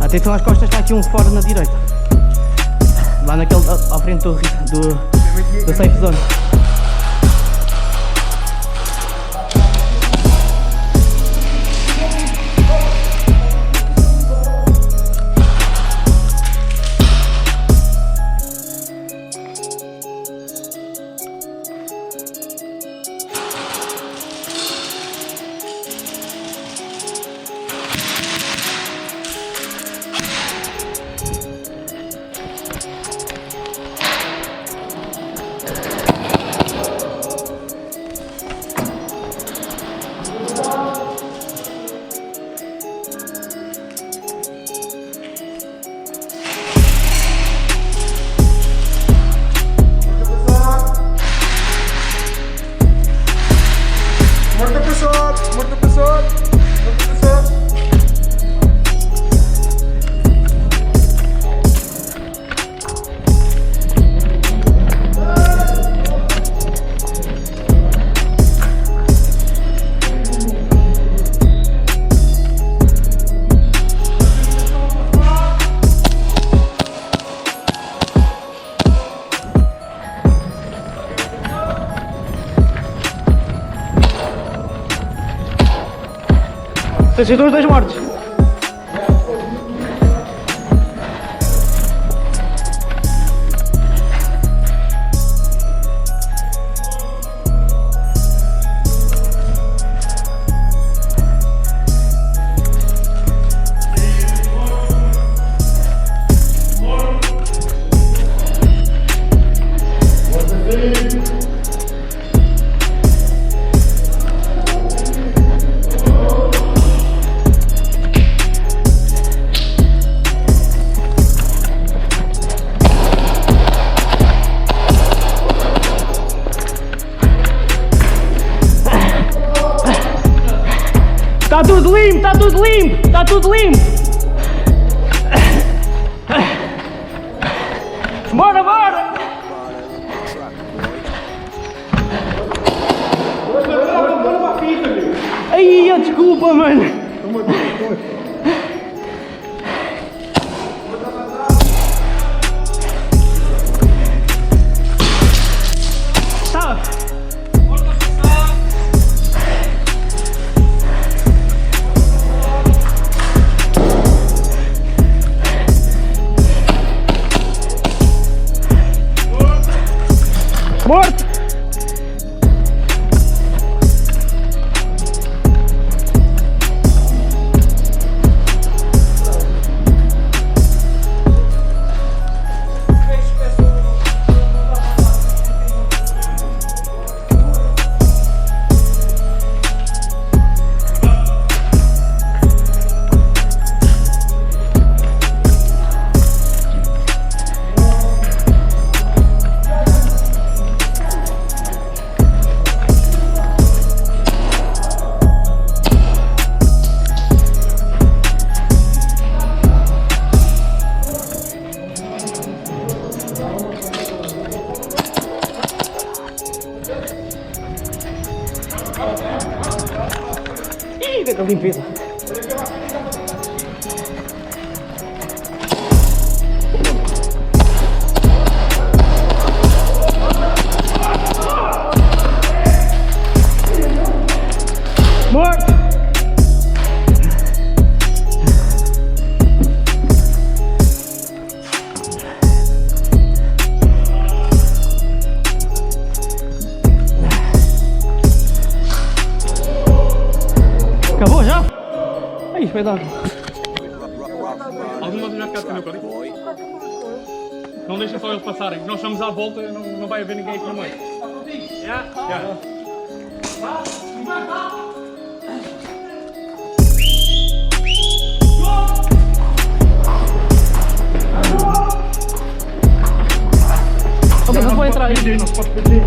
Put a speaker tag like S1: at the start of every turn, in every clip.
S1: Atenção às costas, está aqui um fora na direita. Lá naquele, à frente do safe zone. Vencedor, 2 mortes. Tá tudo limpo, tá tudo limpo, tá tudo limpo. Bora, bora. Ai, desculpa, mano. Morto! Ih, da limpeza. Morto! vai dar.
S2: Alguma vez já ficaste no código? Não deixa só eles passarem. Nós estamos à volta e não vai haver ninguém aqui no meio. Yeah.
S1: Ok, não pode entrar aí.
S2: Não se pode perder.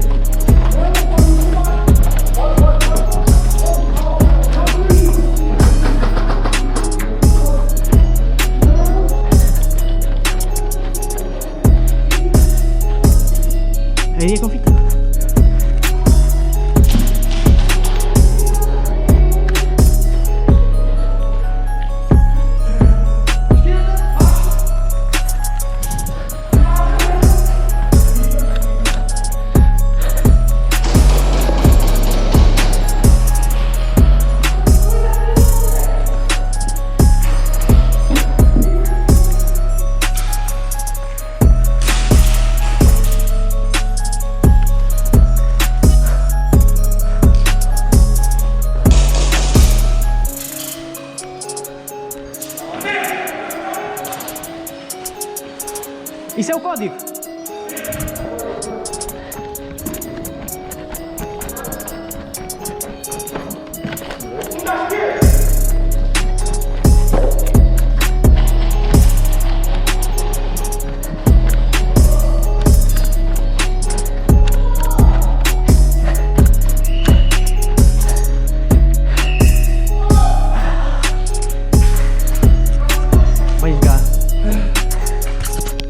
S1: Aí é com fita. Isso é o código.